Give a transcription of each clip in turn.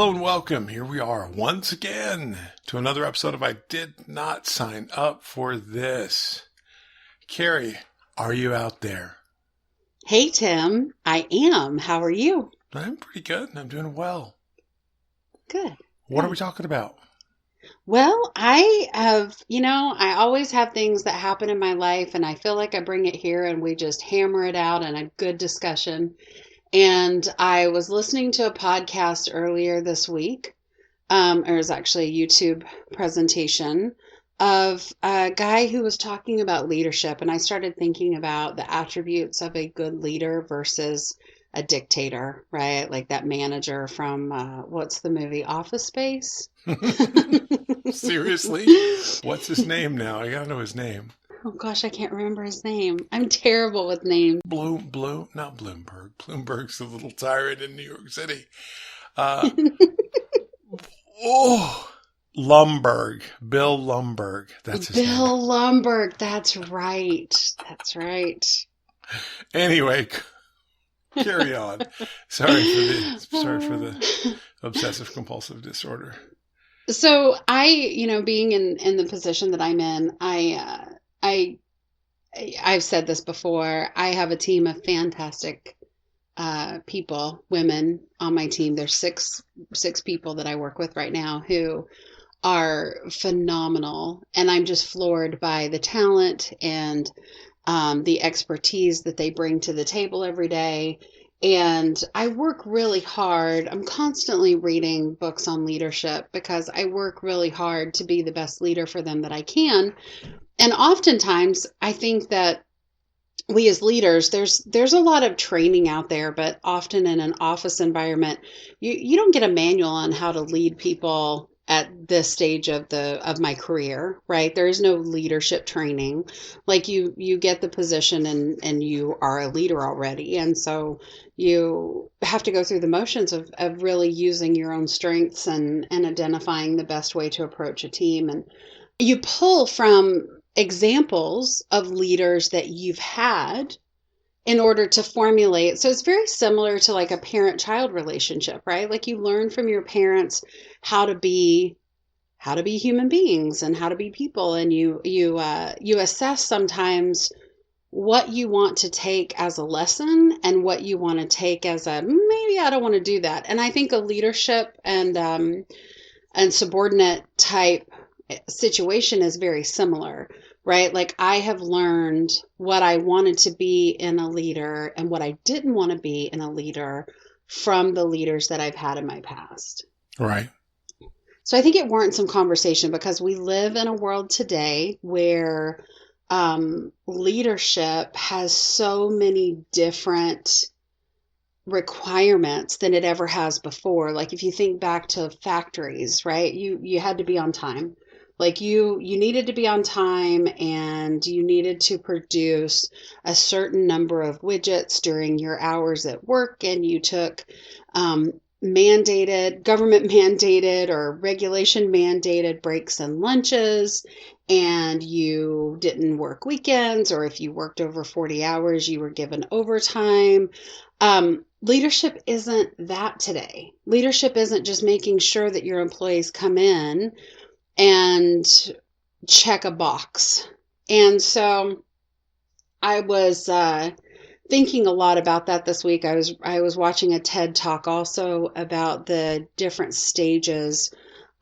Hello and welcome. Here we are once again to another episode of I Did Not Sign Up for This. Karri, are you out there? Hey, Tim. I am. How are you? I'm pretty good. I'm doing well. Good. What are we talking about? Well, I always have things that happen in my life, and I feel like I bring it here and we just hammer it out in a good discussion. And I was listening to a podcast earlier this week. It was actually a YouTube presentation of a guy who was talking about leadership. And I started thinking about the attributes of a good leader versus a dictator, right? Like that manager from, what's the movie, Office Space? Seriously? What's his name now? I gotta know his name. Oh gosh, I can't remember his name. I'm terrible with names. Not Bloomberg. Bloomberg's a little tyrant in New York City. Lumberg. Bill Lumberg. That's his name. Bill Lumberg. That's right. Anyway, carry on. Sorry for the obsessive compulsive disorder. So being in the position that I'm in, I've said this before. I have a team of fantastic people, women on my team. There's six people that I work with right now who are phenomenal, and I'm just floored by the talent and the expertise that they bring to the table every day. And I work really hard. I'm constantly reading books on leadership because I work really hard to be the best leader for them that I can. And oftentimes I think that we as leaders, there's a lot of training out there, but often in an office environment, you don't get a manual on how to lead people at this stage of my career, right? There is no leadership training. Like you get the position and you are a leader already. And so you have to go through the motions of really using your own strengths and identifying the best way to approach a team. And you pull from examples of leaders that you've had in order to formulate. So it's very similar to like a parent-child relationship, right? Like you learn from your parents how to be human beings and how to be people. And you assess sometimes what you want to take as a lesson and what you want to take as a, maybe I don't want to do that. And I think a leadership and subordinate type situation is very similar, right? Like I have learned what I wanted to be in a leader and what I didn't want to be in a leader from the leaders that I've had in my past. Right. So I think it warrants some conversation because we live in a world today where leadership has so many different requirements than it ever has before. Like if you think back to factories, right? You had to be on time. Like you needed to be on time and you needed to produce a certain number of widgets during your hours at work, and you took government mandated or regulation mandated breaks and lunches, and you didn't work weekends, or if you worked over 40 hours, you were given overtime. Leadership isn't that today. Leadership isn't just making sure that your employees come in and check a box. And so I was thinking a lot about that this week. I was watching a TED Talk also about the different stages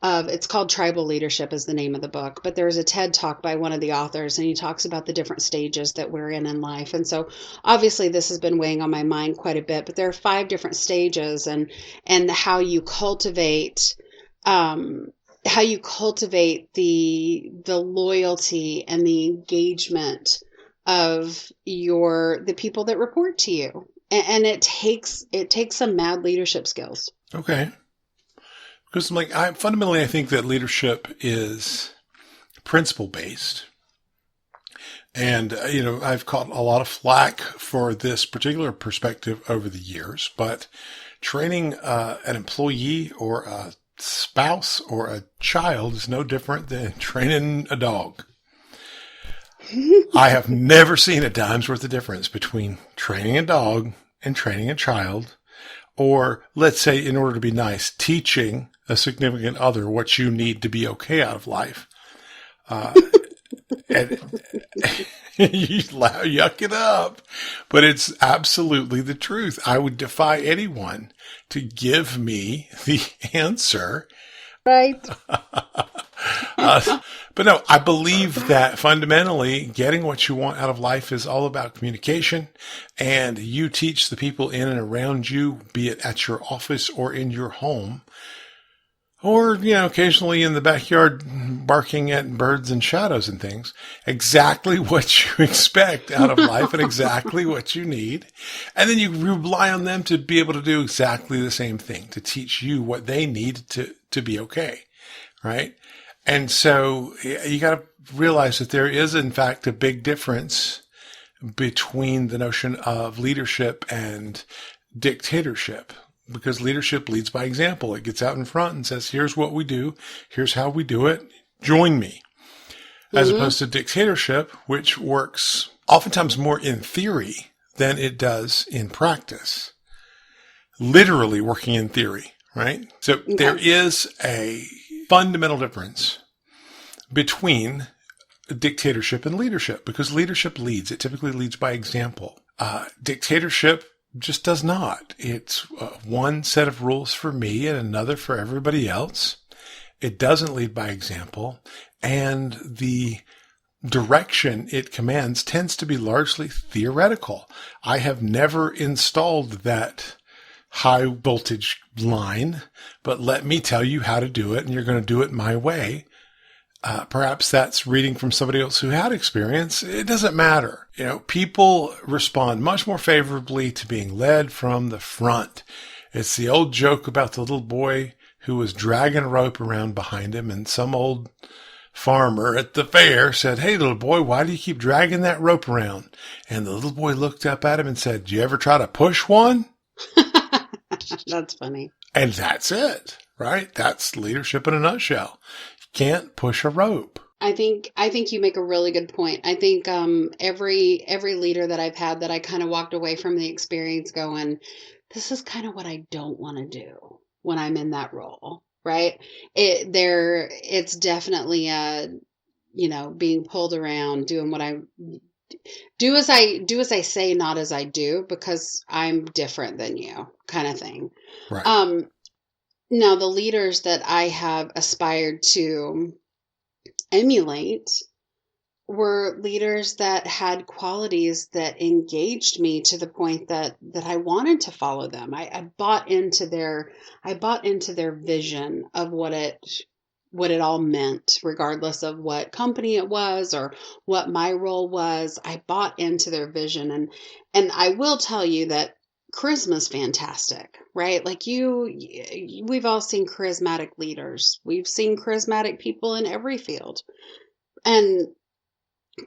of, it's called Tribal Leadership is the name of the book, but there's a TED Talk by one of the authors, and he talks about the different stages that we're in life. And so obviously this has been weighing on my mind quite a bit, but there are 5 different stages, and how you cultivate the loyalty and the engagement of the people that report to you. And it takes some mad leadership skills. Okay. Because I think that leadership is principle based. And, I've caught a lot of flack for this particular perspective over the years, but training an employee or a spouse or a child is no different than training a dog. I have never seen a dime's worth of difference between training a dog and training a child, Or let's say, in order to be nice, teaching a significant other what you need to be okay out of life. And you yuck it up, but it's absolutely the truth. I would defy anyone to give me the answer. Right. But no, I believe that fundamentally getting what you want out of life is all about communication, and you teach the people in and around you, be it at your office or in your home, or, occasionally in the backyard barking at birds and shadows and things, exactly what you expect out of life and exactly what you need. And then you rely on them to be able to do exactly the same thing, to teach you what they need to be okay. Right. And so you got to realize that there is, in fact, a big difference between the notion of leadership and dictatorship, because leadership leads by example. It gets out in front and says, here's what we do. Here's how we do it. Join me. As opposed to dictatorship, which works oftentimes more in theory than it does in practice. Literally working in theory, right? So there is a fundamental difference between dictatorship and leadership, because leadership leads. It typically leads by example. Dictatorship just does not. It's one set of rules for me and another for everybody else. It doesn't lead by example, and the direction it commands tends to be largely theoretical. I have never installed that high voltage line, but let me tell you how to do it, and you're going to do it my way. Perhaps that's reading from somebody else who had experience. It doesn't matter. People respond much more favorably to being led from the front. It's the old joke about the little boy who was dragging a rope around behind him, and some old farmer at the fair said, "Hey, little boy, why do you keep dragging that rope around?" And the little boy looked up at him and said, "Do you ever try to push one?" That's funny. And that's it, right? That's leadership in a nutshell. You can't push a rope. I think you make a really good point. I think every leader that I've had that I kind of walked away from the experience going, this is kind of what I don't want to do when I'm in that role, right? It's definitely being pulled around, doing what I do as I say, not as I do, because I'm different than you, kind of thing. Right. Now the leaders that I have aspired to emulate were leaders that had qualities that engaged me to the point that I wanted to follow them. I bought into their vision of what it all meant, regardless of what company it was or what my role was. I bought into their vision, and I will tell you that charisma's fantastic, right? Like we've all seen charismatic leaders. We've seen charismatic people in every field. And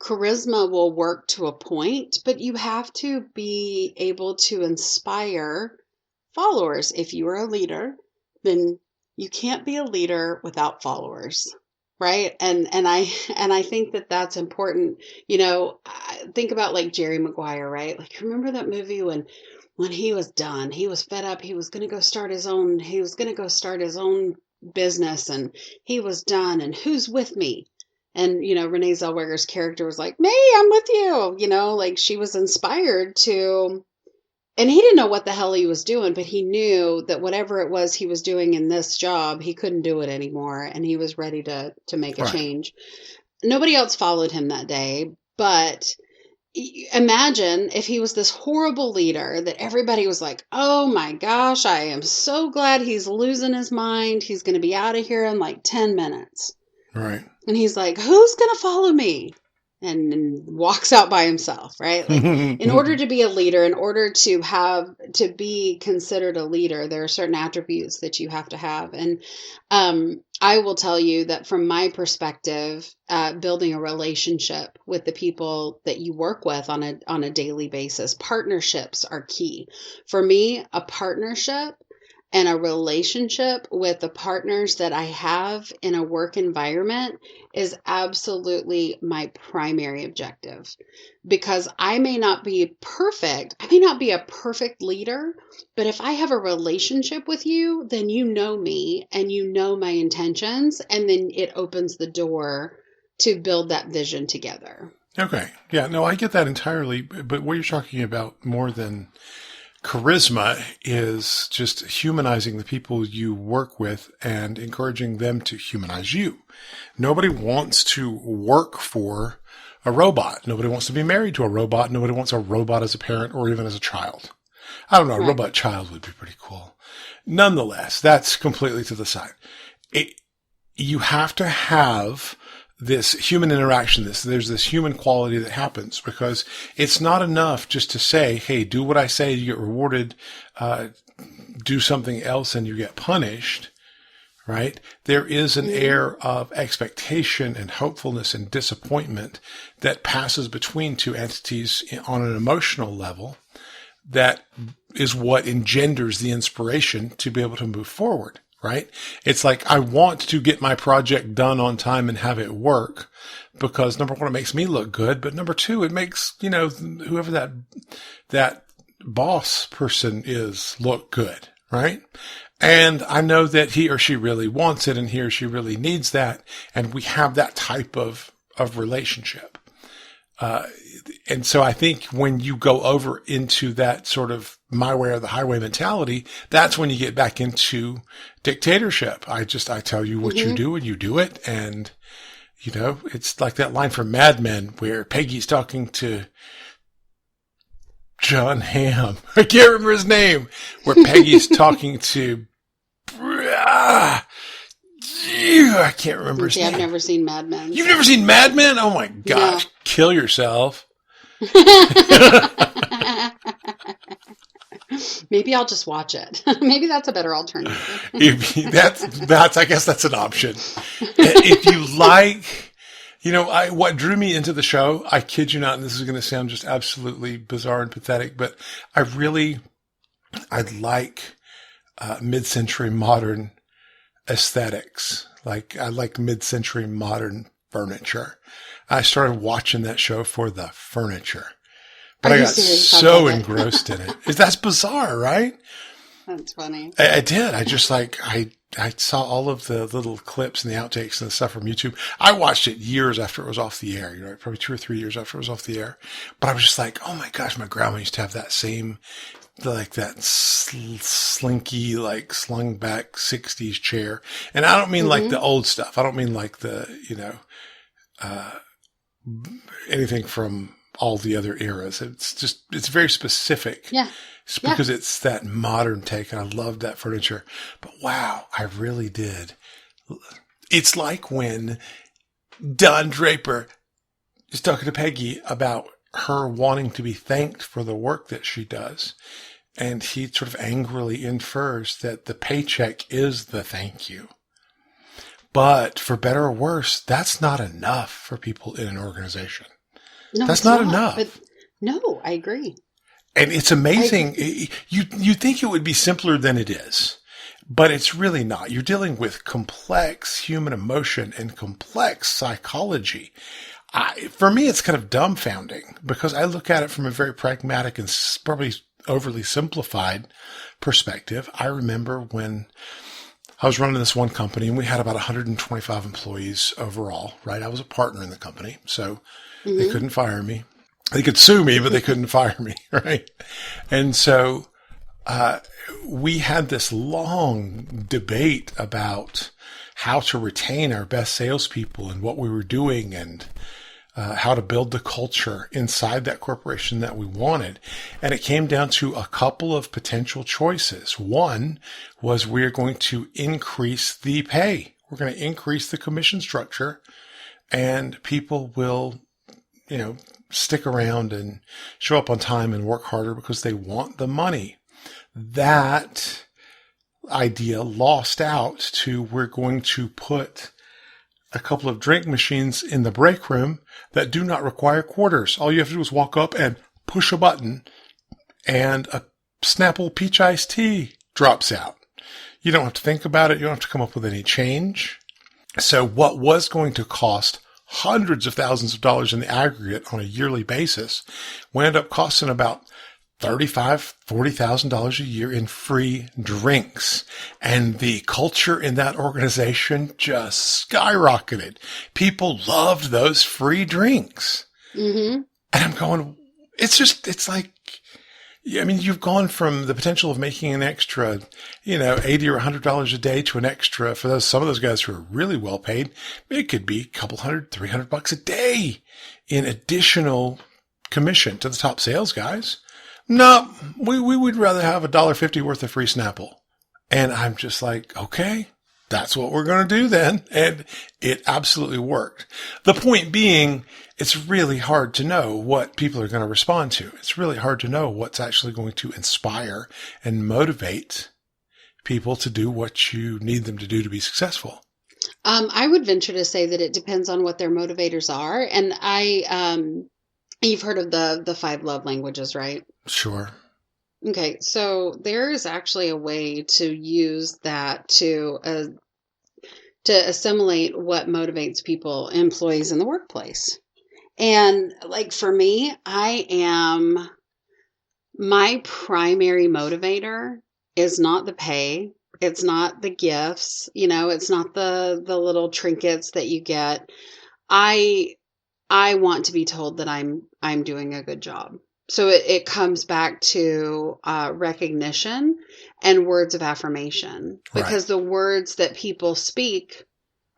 charisma will work to a point, but you have to be able to inspire followers. If you are a leader, then you can't be a leader without followers, right? And I think that that's important. Think about like Jerry Maguire, right? Like, remember that movie when he was done, he was fed up, he was going to go start his own business, and he was done, and who's with me? And, Renee Zellweger's character was like, "Me, I'm with you." Like she was inspired to, and he didn't know what the hell he was doing, but he knew that whatever it was he was doing in this job, he couldn't do it anymore. And he was ready to make a change. Nobody else followed him that day, but imagine if he was this horrible leader that everybody was like, "Oh my gosh, I am so glad he's losing his mind. He's going to be out of here in like 10 minutes. Right. And he's like, "Who's going to follow me?" And walks out by himself, right? Like, in order to be a leader, in order to be considered a leader, there are certain attributes that you have to have. And I will tell you that from my perspective, building a relationship with the people that you work with on a daily basis, partnerships are key. For me, a partnership and a relationship with the partners that I have in a work environment is absolutely my primary objective. Because I may not be perfect, I may not be a perfect leader, but if I have a relationship with you, then you know me and you know my intentions, and then it opens the door to build that vision together. Okay. Yeah, no, I get that entirely. But what you're talking about more than charisma is just humanizing the people you work with and encouraging them to humanize you. Nobody wants to work for a robot. Nobody wants to be married to a robot. Nobody wants a robot as a parent or even as a child. I don't know. A robot child would be pretty cool. Nonetheless, that's completely to the side. You have to have this human interaction, there's this human quality that happens, because it's not enough just to say, hey, do what I say, you get rewarded, do something else and you get punished, right? There is an air of expectation and hopefulness and disappointment that passes between two entities on an emotional level that is what engenders the inspiration to be able to move forward. Right? It's like, I want to get my project done on time and have it work because number one, it makes me look good. But number two, it makes, whoever that boss person is look good. Right? And I know that he or she really wants it and he or she really needs that. And we have that type of relationship. And so I think when you go over into that sort of my way or the highway mentality, that's when you get back into dictatorship. I tell you what you do and you do it. And, it's like that line from Mad Men where Peggy's talking to John Hamm. I can't remember his name, where Peggy's talking to, I can't remember his name. I've never seen Mad Men. You've never seen Mad Men? Oh my gosh. No. Kill yourself. Maybe I'll just watch it. Maybe that's a better alternative. I guess that's an option. If you like, what drew me into the show, I kid you not, and this is going to sound just absolutely bizarre and pathetic, but I like mid-century modern aesthetics. Like, I like mid-century modern furniture. I started watching that show for the furniture, but I got so engrossed in it. That's bizarre, right? That's funny. I did. I just I saw all of the little clips and the outtakes and the stuff from YouTube. I watched it years after it was off the air, probably 2 or 3 years after it was off the air. But I was just like, oh my gosh, my grandma used to have that same, that slinky, slung back 60s chair. And I don't mean like the old stuff. I don't mean like the, anything from all the other eras. It's very specific. Yeah. It's because it's that modern take, and I loved that furniture. But wow, I really did. It's like when Don Draper is talking to Peggy about her wanting to be thanked for the work that she does. And he sort of angrily infers that the paycheck is the thank you. But for better or worse, that's not enough for people in an organization. No, that's not enough. But no, I agree. And it's amazing. You think it would be simpler than it is, but it's really not. You're dealing with complex human emotion and complex psychology. For me, it's kind of dumbfounding because I look at it from a very pragmatic and probably overly simplified perspective. I remember when I was running this one company and we had about 125 employees overall, right? I was a partner in the company, so they couldn't fire me. They could sue me, but they couldn't fire me, right? And so we had this long debate about how to retain our best salespeople and what we were doing and how to build the culture inside that corporation that we wanted. And it came down to a couple of potential choices. One was we're going to increase the pay. We're going to increase the commission structure, and people will, stick around and show up on time and work harder because they want the money. That idea lost out to we're going to put a couple of drink machines in the break room that do not require quarters. All you have to do is walk up and push a button and a Snapple peach iced tea drops out. You don't have to think about it. You don't have to come up with any change. So what was going to cost hundreds of thousands of dollars in the aggregate on a yearly basis wound up costing about $35,000, $40,000 a year in free drinks. And the culture in that organization just skyrocketed. People loved those free drinks. Mm-hmm. And I'm going, it's like, I mean, you've gone from the potential of making an extra, $80 or $100 a day to an extra for some of those guys who are really well paid. It could be a couple hundred, $300 a day in additional commission to the top sales guys. No, we would rather have $1.50 worth of free Snapple. And I'm just like, okay, that's what we're going to do then. And it absolutely worked. The point being, it's really hard to know what people are going to respond to. It's really hard to know what's actually going to inspire and motivate people to do what you need them to do to be successful. I would venture to say that it depends on what their motivators are. And you've heard of the 5 love languages, right? Sure. Okay, so there is actually a way to use that to assimilate what motivates people, employees in the workplace. And like for me, my primary motivator is not the pay. It's not the gifts, it's not the little trinkets that you get. I want to be told that I'm doing a good job. So it comes back to recognition and words of affirmation, because the words that people speak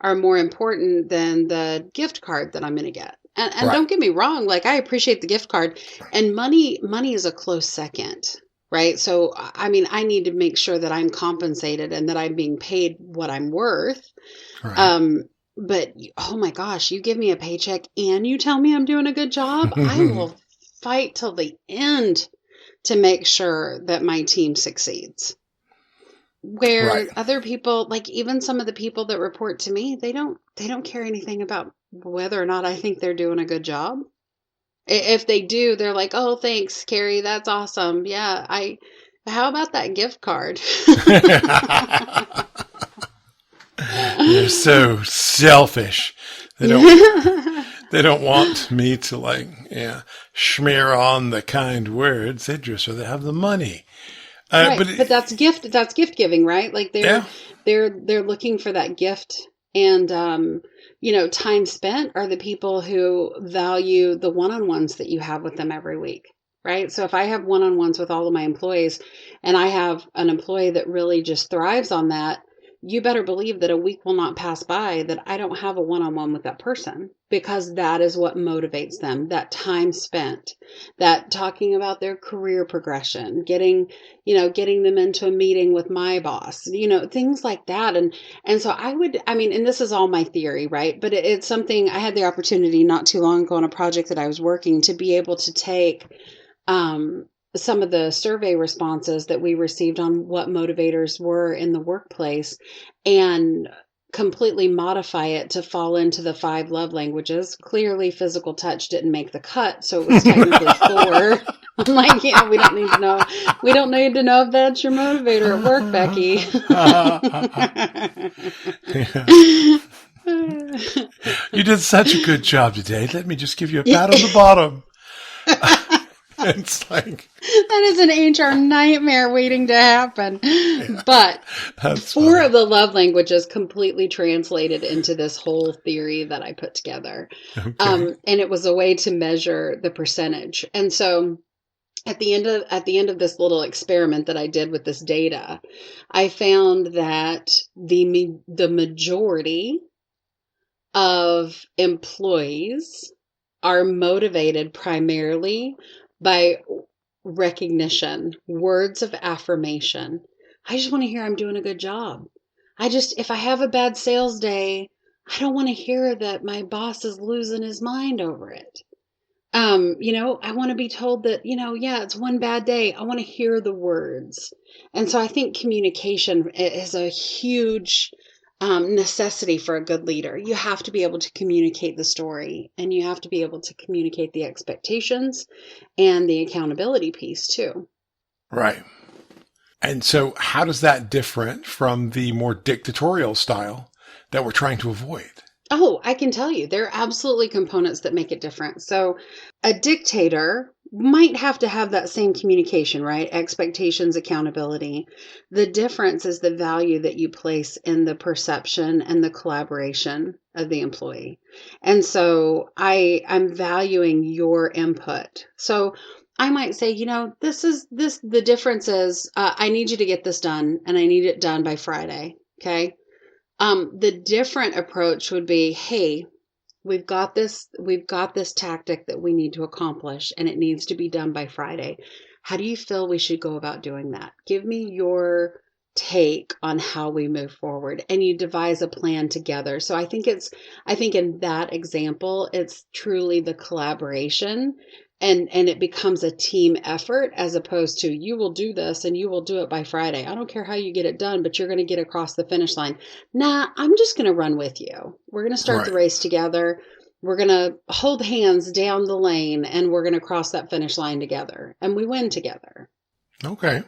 are more important than the gift card that I'm going to get. And don't get me wrong, like I appreciate the gift card, and money is a close second, right? So, I mean, I need to make sure that I'm compensated and that I'm being paid what I'm worth. Right. But oh my gosh, you give me a paycheck and you tell me I'm doing a good job, I will fight till the end to make sure that my team succeeds. Where other people, like even some of the people that report to me, they don't care anything about whether or not I think they're doing a good job. If they do, they're like, "Oh, thanks, Karri, that's awesome. Yeah, how about that gift card?" They're so selfish. They don't want me to smear on the kind words. They'd just rather have the money. But that's gift giving, right? Like they're looking for that gift, and time spent are the people who value the one-on-ones that you have with them every week, right? So if I have one-on-ones with all of my employees, and I have an employee that really just thrives on that, you better believe that a week will not pass by that I don't have a one-on-one with that person, because that is what motivates them. That time spent, that talking about their career progression, getting them into a meeting with my boss, things like that. And so and this is all my theory, right? But it's something I had the opportunity not too long ago on a project that I was working to be able to take, some of the survey responses that we received on what motivators were in the workplace and completely modify it to fall into the 5 love languages. Clearly, physical touch didn't make the cut, so it was technically 4. I'm like, yeah, we don't need to know. We don't need to know if that's your motivator at work, Becky. You did such a good job today. Let me just give you a pat on the bottom. It's like that is an HR nightmare waiting to happen. Yeah, but 4 of the love languages completely translated into this whole theory that I put together. Okay. And it was a way to measure the percentage. And so at the end of this little experiment that I did with this data, I found that the majority of employees are motivated primarily by recognition, words of affirmation. I just want to hear I'm doing a good job. If I have a bad sales day, I don't want to hear that my boss is losing his mind over it. I want to be told that, it's one bad day. I want to hear the words. And so I think communication is a huge necessity for a good leader. You have to be able to communicate the story, and you have to be able to communicate the expectations and the accountability piece too. Right. And so how does that different from the more dictatorial style that we're trying to avoid? Oh, I can tell you, there are absolutely components that make it different. So, a dictator might have to have that same communication, right? Expectations, accountability. The difference is the value that you place in the perception and the collaboration of the employee. And so, I'm valuing your input. So, I might say, the difference is I need you to get this done and I need it done by Friday. Okay. The different approach would be, hey, we've got this tactic that we need to accomplish and it needs to be done by Friday. How do you feel we should go about doing that? Give me your take on how we move forward, and you devise a plan together. So I think in that example, it's truly the collaboration, and it becomes a team effort as opposed to you will do this and you will do it by Friday. I don't care how you get it done, but you're going to get across the finish line. Nah, I'm just going to run with you. We're going to start the Right. race together. We're going to hold hands down the lane and we're going to cross that finish line together, and we win together. Okay.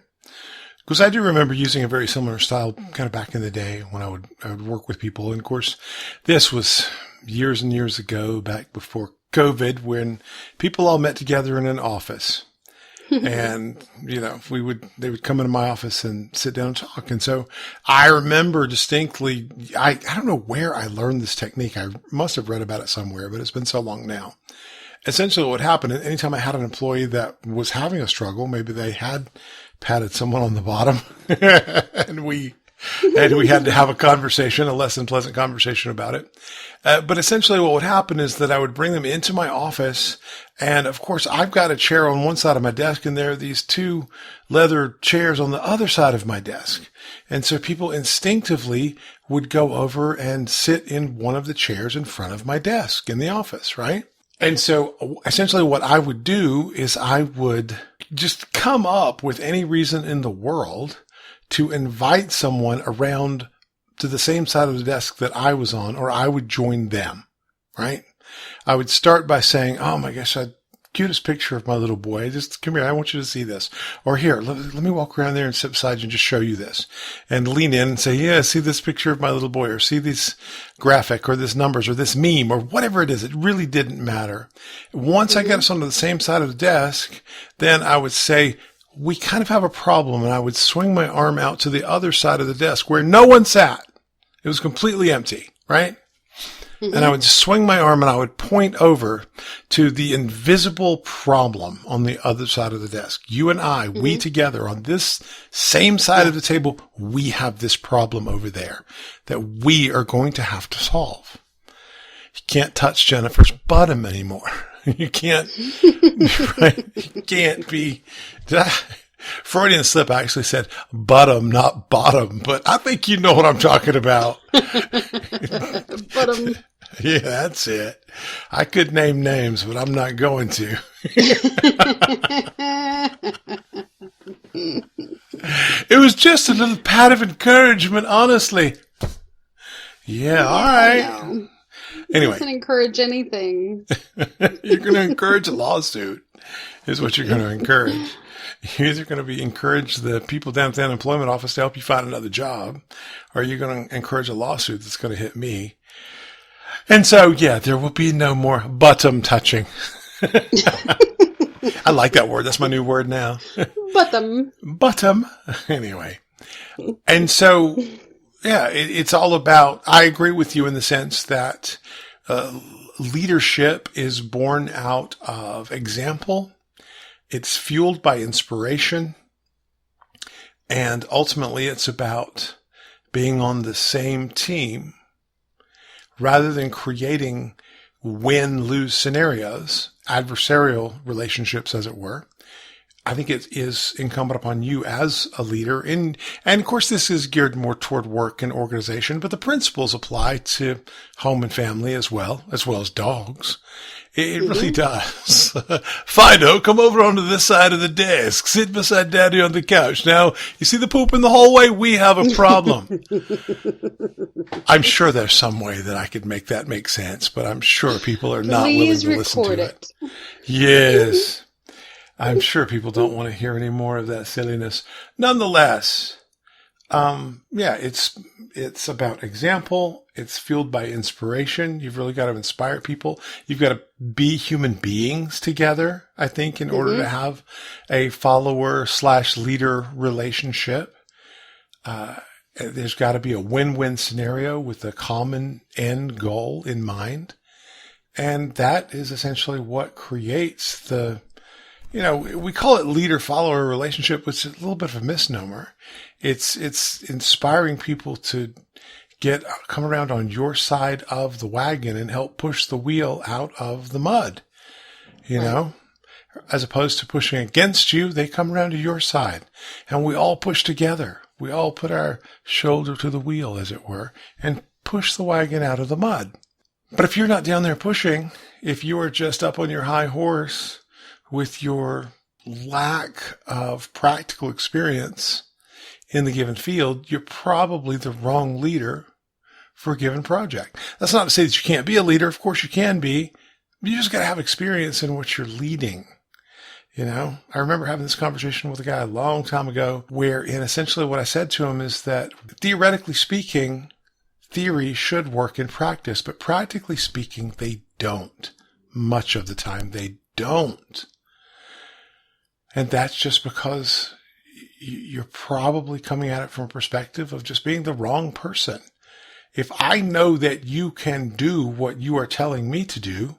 Because I do remember using a very similar style kind of back in the day when I would work with people. And of course, this was years and years ago, back before COVID, when people all met together in an office. And, they would come into my office and sit down and talk. And so I remember distinctly, I don't know where I learned this technique. I must have read about it somewhere, but it's been so long now. Essentially what happened, anytime I had an employee that was having a struggle, maybe they had patted someone on the bottom and we had to have a conversation, a less than pleasant conversation about it. But essentially what would happen is that I would bring them into my office. And of course, I've got a chair on one side of my desk and there are these two leather chairs on the other side of my desk. And so people instinctively would go over and sit in one of the chairs in front of my desk in the office, right? And so essentially what I would do is I would just come up with any reason in the world to invite someone around to the same side of the desk that I was on, or I would join them, right? I would start by saying, oh my gosh, cutest picture of my little boy. Just come here. I want you to see this. Or here, let me walk around there and sit beside you and just show you this. And lean in and say, yeah, see this picture of my little boy, or see this graphic or this numbers or this meme or whatever it is. It really didn't matter. Once I got us onto the same side of the desk, then I would say, we kind of have a problem. And I would swing my arm out to the other side of the desk where no one sat. It was completely empty, right? And I would just swing my arm and I would point over to the invisible problem on the other side of the desk. You and I, we together on this same side of the table, we have this problem over there that we are going to have to solve. You can't touch Jennifer's bottom anymore. You can't, right? You can't be, Freudian slip actually said bottom, not bottom, but I think you know what I'm talking about. But Yeah, that's it. I could name names, but I'm not going to. It was just a little pat of encouragement, honestly. Yeah, all right. No. Anyway. Doesn't encourage anything. You're going to encourage a lawsuit, is what you're going to encourage. You're either going to encourage the people down at the unemployment office to help you find another job, or you're going to encourage a lawsuit that's going to hit me. And so, yeah, there will be no more bottom touching. I like that word. That's my new word now. Bottom. Anyway. And so, yeah, it's all about, I agree with you in the sense that leadership is born out of example. It's fueled by inspiration. And ultimately, it's about being on the same team rather than creating win-lose scenarios, adversarial relationships, as it were. I think it is incumbent upon you as a leader. And of course, this is geared more toward work and organization, but the principles apply to home and family as well as dogs. It really does. Fido, come over onto this side of the desk. Sit beside Daddy on the couch. Now, you see the poop in the hallway? We have a problem. I'm sure there's some way that I could make that make sense, but I'm sure people are not willing to listen to it. Yes. I'm sure people don't want to hear any more of that silliness. Nonetheless, yeah, it's about example. It's fueled by inspiration. You've really got to inspire people. You've got to be human beings together, I think, in order to have a follower/leader relationship. There's got to be a win-win scenario with a common end goal in mind. And that is essentially what creates we call it leader-follower relationship, which is a little bit of a misnomer. It's inspiring people to come around on your side of the wagon and help push the wheel out of the mud, know, as opposed to pushing against you. They come around to your side and we all push together. We all put our shoulder to the wheel, as it were, and push the wagon out of the mud. But if you're not down there pushing, if you are just up on your high horse with your lack of practical experience in the given field, you're probably the wrong leader for a given project. That's not to say that you can't be a leader. Of course you can be. You just got to have experience in what you're leading. I remember having this conversation with a guy a long time ago wherein essentially what I said to him is that theoretically speaking, theory should work in practice, but practically speaking, they don't. Much of the time, they don't. And that's just because you're probably coming at it from a perspective of just being the wrong person. If I know that you can do what you are telling me to do,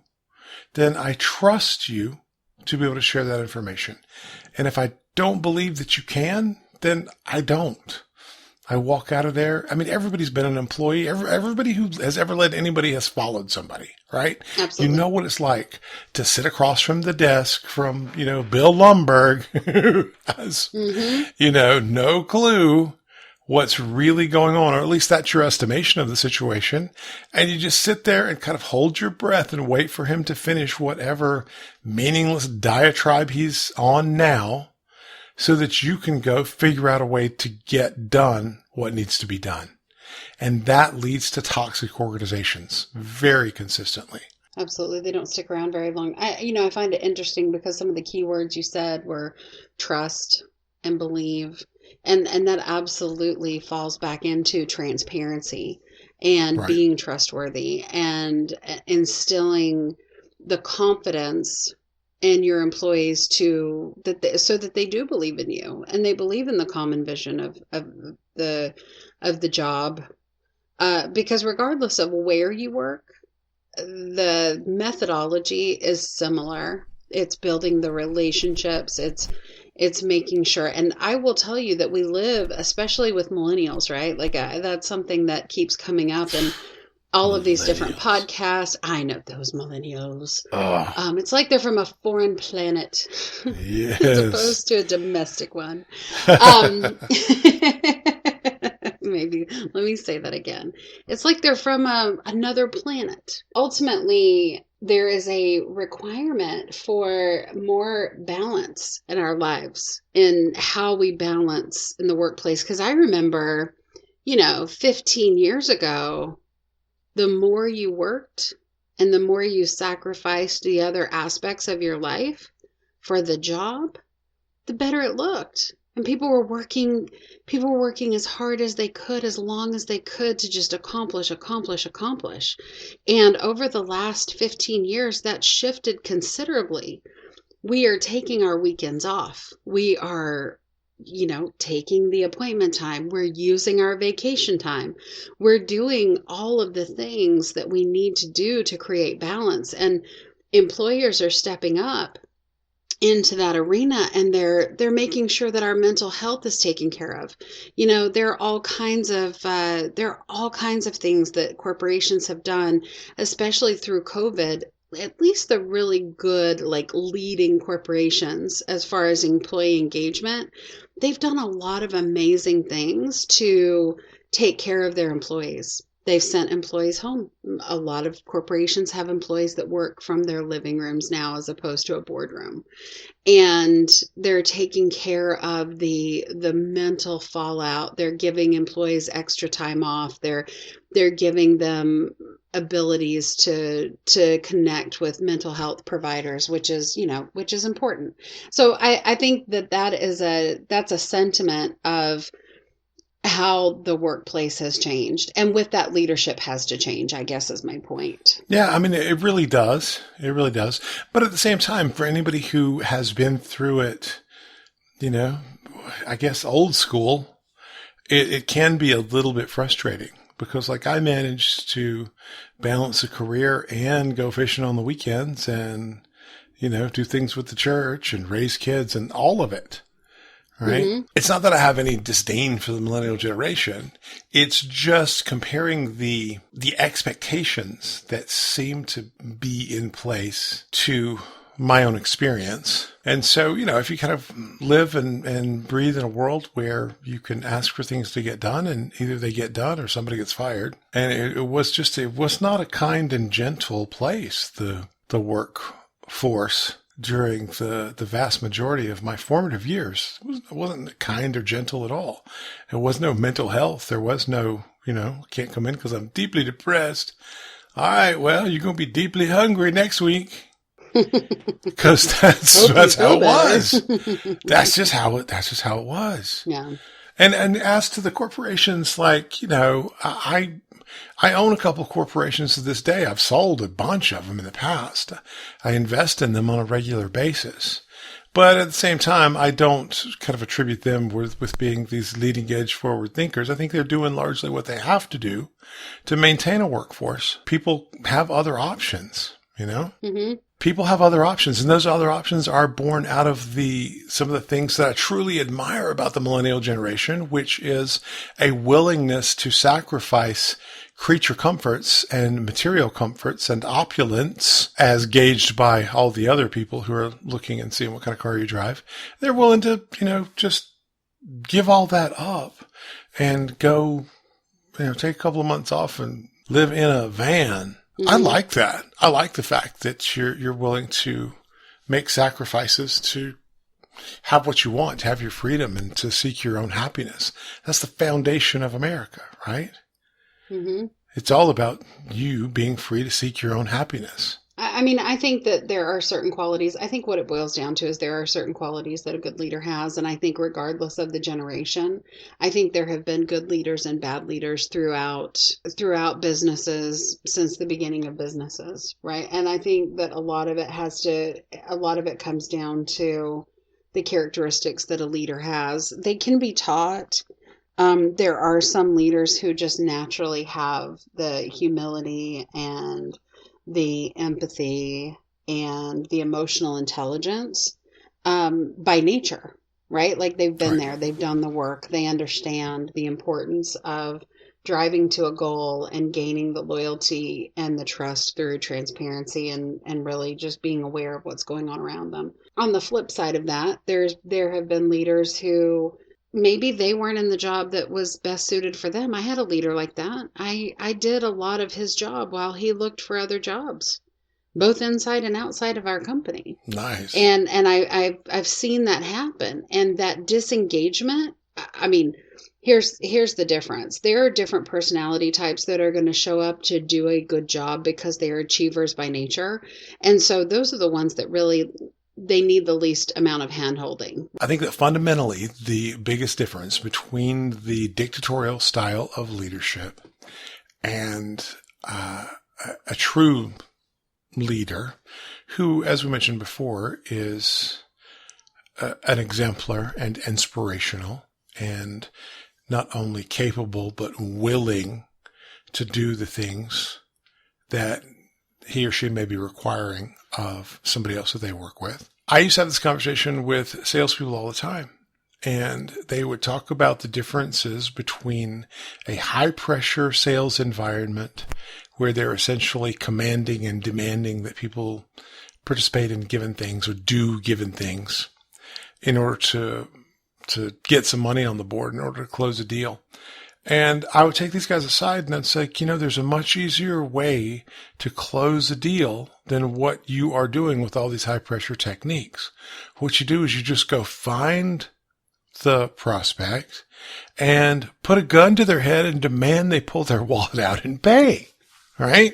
then I trust you to be able to share that information. And if I don't believe that you can, then I don't. I walk out of there. I mean, everybody's been an employee. Everybody who has ever led anybody has followed somebody, right? Absolutely. You know what it's like to sit across from the desk from, Bill Lumberg, who has, no clue what's really going on, or at least that's your estimation of the situation. And you just sit there and kind of hold your breath and wait for him to finish whatever meaningless diatribe he's on now, so that you can go figure out a way to get done what needs to be done. And that leads to toxic organizations very consistently. Absolutely. They don't stick around very long. I find it interesting because some of the key words you said were trust and believe. And that absolutely falls back into transparency and being trustworthy and instilling the confidence in your employees so that they do believe in you and they believe in the common vision of the job. Because regardless of where you work, the methodology is similar. It's building the relationships. It's making sure. And I will tell you that we live, especially with millennials, right? Like that's something that keeps coming up in all of these different podcasts. I know those millennials. It's like they're from a foreign planet Yes. as opposed to a domestic one. Maybe let me say that again. It's like they're from another planet. Ultimately, there is a requirement for more balance in our lives, in how we balance in the workplace. Because I remember, 15 years ago, the more you worked and the more you sacrificed the other aspects of your life for the job, the better it looked. And people were working as hard as they could, as long as they could, to just accomplish. And over the last 15 years, that shifted considerably. We are taking our weekends off. We are, taking the appointment time. We're using our vacation time. We're doing all of the things that we need to do to create balance. And employers are stepping up into that arena, and they're making sure that our mental health is taken care of. There are all kinds of things that corporations have done, especially through COVID. At least the really good, leading corporations, as far as employee engagement, they've done a lot of amazing things to take care of their employees. They've sent employees home. A lot of corporations have employees that work from their living rooms now, as opposed to a boardroom. And they're taking care of the mental fallout. They're giving employees extra time off. They're giving them abilities to connect with mental health providers, which is important. So I think that's a sentiment of how the workplace has changed, and with that, leadership has to change, I guess, is my point. Yeah, I mean, it really does. It really does. But at the same time, for anybody who has been through it, I guess old school, it can be a little bit frustrating because like I managed to balance a career and go fishing on the weekends and, do things with the church and raise kids and all of it. Right. Mm-hmm. It's not that I have any disdain for the millennial generation. It's just comparing the expectations that seem to be in place to my own experience. And so, if you kind of live and breathe in a world where you can ask for things to get done and either they get done or somebody gets fired. And it was not a kind and gentle place, the workforce. During the vast majority of my formative years, it wasn't kind or gentle at all. There was no mental health. There was no, can't come in because I'm deeply depressed. All right, well, you're going to be deeply hungry next week. Because that's how it was. That's just how it was. Yeah. And as to the corporations, I own a couple of corporations to this day. I've sold a bunch of them in the past. I invest in them on a regular basis. But at the same time, I don't kind of attribute them with being these leading edge forward thinkers. I think they're doing largely what they have to do to maintain a workforce. People have other options, Mm-hmm. People have other options, and those other options are born out of some of the things that I truly admire about the millennial generation, which is a willingness to sacrifice creature comforts and material comforts and opulence as gauged by all the other people who are looking and seeing what kind of car you drive. They're willing to, just give all that up and go, take a couple of months off and live in a van. Mm-hmm. I like that. I like the fact that you're willing to make sacrifices to have what you want, to have your freedom and to seek your own happiness. That's the foundation of America, right? Mm-hmm. It's all about you being free to seek your own happiness. I mean, I think that there are certain qualities. I think what it boils down to is there are certain qualities that a good leader has. And I think regardless of the generation, I think there have been good leaders and bad leaders throughout businesses since the beginning of businesses, right? And I think that a lot of it comes down to the characteristics that a leader has. They can be taught. There are some leaders who just naturally have the humility and the empathy and the emotional intelligence by nature, right? Like they've been there, they've done the work, they understand the importance of driving to a goal and gaining the loyalty and the trust through transparency and really just being aware of what's going on around them. On the flip side of that, there have been leaders who maybe they weren't in the job that was best suited for them. I had a leader like that. I did a lot of his job while he looked for other jobs, both inside and outside of our company. Nice. And I've seen that happen. And that disengagement, I mean, here's the difference. There are different personality types that are going to show up to do a good job because they are achievers by nature. And so those are the ones that really they need the least amount of hand-holding. I think that fundamentally the biggest difference between the dictatorial style of leadership and a true leader who, as we mentioned before, is an exemplar and inspirational and not only capable but willing to do the things that he or she may be requiring of somebody else that they work with. I used to have this conversation with salespeople all the time, and they would talk about the differences between a high-pressure sales environment where they're essentially commanding and demanding that people participate in given things or do given things in order to get some money on the board, in order to close a deal. And I would take these guys aside and I'd say, there's a much easier way to close a deal than what you are doing with all these high pressure techniques. What you do is you just go find the prospect and put a gun to their head and demand they pull their wallet out and pay. right?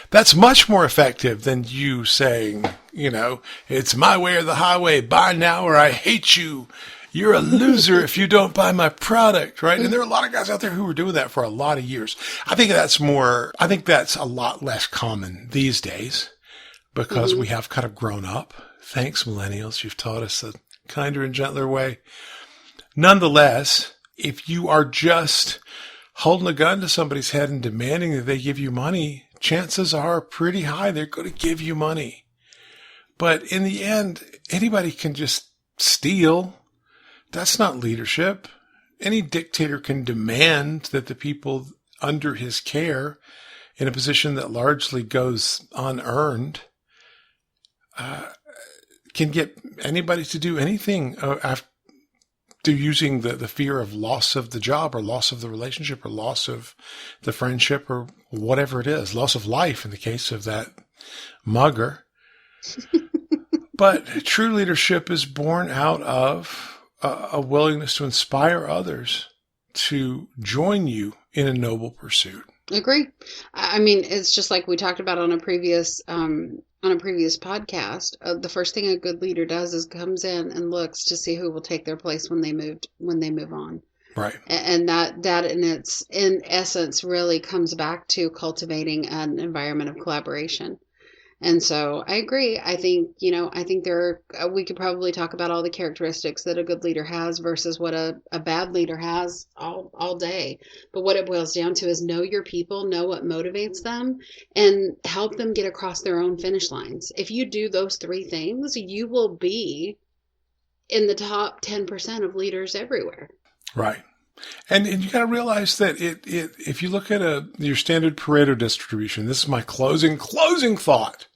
That's much more effective than you saying, it's my way or the highway. Buy now or I hate you. You're a loser if you don't buy my product, right? And there are a lot of guys out there who were doing that for a lot of years. I think that's a lot less common these days because we have kind of grown up. Thanks, millennials. You've taught us a kinder and gentler way. Nonetheless, if you are just holding a gun to somebody's head and demanding that they give you money, chances are pretty high they're going to give you money. But in the end, anybody can just steal. That's not leadership. Any dictator can demand that the people under his care, in a position that largely goes unearned, can get anybody to do anything after using the fear of loss of the job or loss of the relationship or loss of the friendship or whatever it is, loss of life in the case of that mugger. But true leadership is born out of a willingness to inspire others to join you in a noble pursuit. Agree. I mean, it's just like we talked about on a previous podcast. The first thing a good leader does is comes in and looks to see who will take their place when they move on. Right. And that in essence really comes back to cultivating an environment of collaboration. And so I agree. I think we could probably talk about all the characteristics that a good leader has versus what a bad leader has all day. But what it boils down to is know your people, know what motivates them, and help them get across their own finish lines. If you do those three things, you will be in the top 10% of leaders everywhere. Right. And you got to realize that if you look at your standard Pareto distribution, this is my closing thought.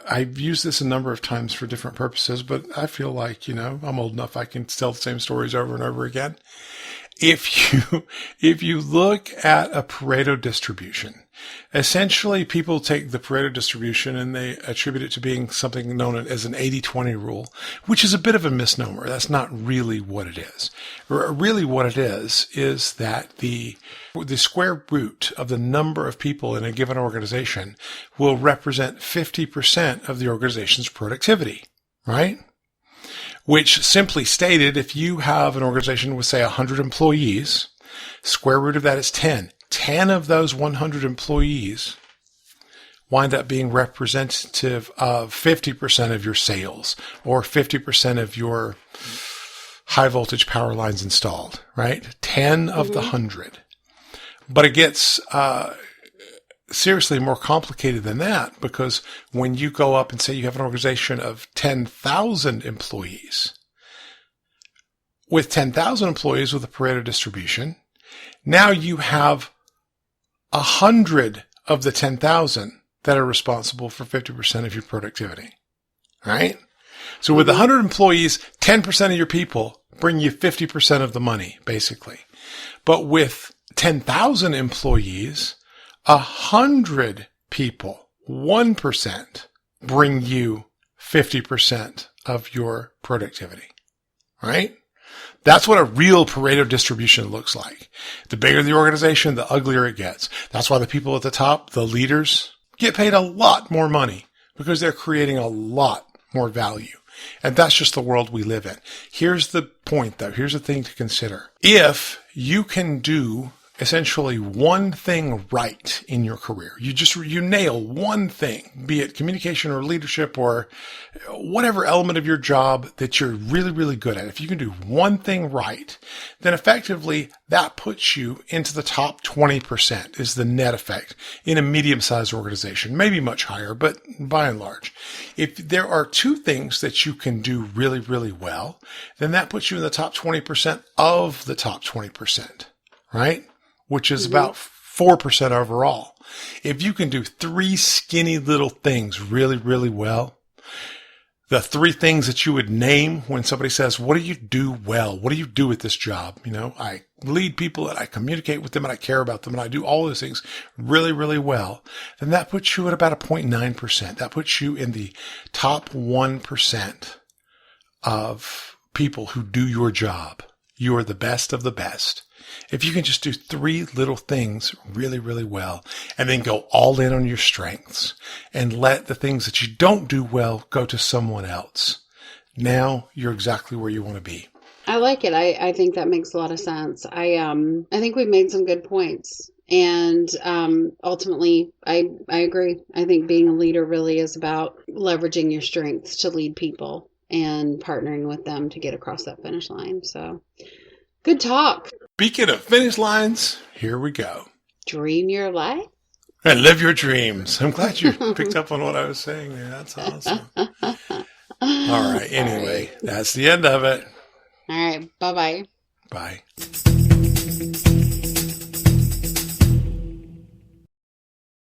I've used this a number of times for different purposes, but I feel like, I'm old enough I can tell the same stories over and over again. If you look at a Pareto distribution, essentially people take the Pareto distribution and they attribute it to being something known as an 80-20 rule, which is a bit of a misnomer. That's not really what it is. Really what it is that the square root of the number of people in a given organization will represent 50% of the organization's productivity, right? Which simply stated, if you have an organization with, say, 100 employees, square root of that is 10. 10 of those 100 employees wind up being representative of 50% of your sales or 50% of your high voltage power lines installed, right? 10 of the 100. But it gets seriously more complicated than that, because when you go up and say you have an organization of 10,000 employees, with 10,000 employees with a Pareto distribution, now you have 100 of the 10,000 that are responsible for 50% of your productivity, right? So with 100 employees, 10% of your people bring you 50% of the money, basically. But with 10,000 employees, 100 people, 1%, bring you 50% of your productivity, right? That's what a real Pareto distribution looks like. The bigger the organization, the uglier it gets. That's why the people at the top, the leaders, get paid a lot more money because they're creating a lot more value. And that's just the world we live in. Here's the point, though. Here's the thing to consider. If you can do essentially one thing right in your career, you nail one thing, be it communication or leadership or whatever element of your job that you're really, really good at. If you can do one thing right, then effectively that puts you into the top 20% is the net effect in a medium-sized organization, maybe much higher, but by and large. If there are two things that you can do really, really well, then that puts you in the top 20% of the top 20%, right? Which is about 4% overall. If you can do three skinny little things really, really well, the three things that you would name when somebody says, what do you do well? What do you do at this job? I lead people and I communicate with them and I care about them and I do all those things really, really well. Then that puts you at about a 0.9%. That puts you in the top 1% of people who do your job you are the best of the best. If you can just do 3 little things really, really well, and then go all in on your strengths and let the things that you don't do well go to someone else, now you're exactly where you want to be. I like it. I think that makes a lot of sense. I think we've made some good points. And ultimately, I agree. I think being a leader really is about leveraging your strengths to lead people and partnering with them to get across that finish line. So, good talk. Speaking of finish lines, here we go. Dream your life. And live your dreams. I'm glad you picked up on what I was saying there. That's awesome. All right. Anyway, that's the end of it. All right. Bye-bye. Bye.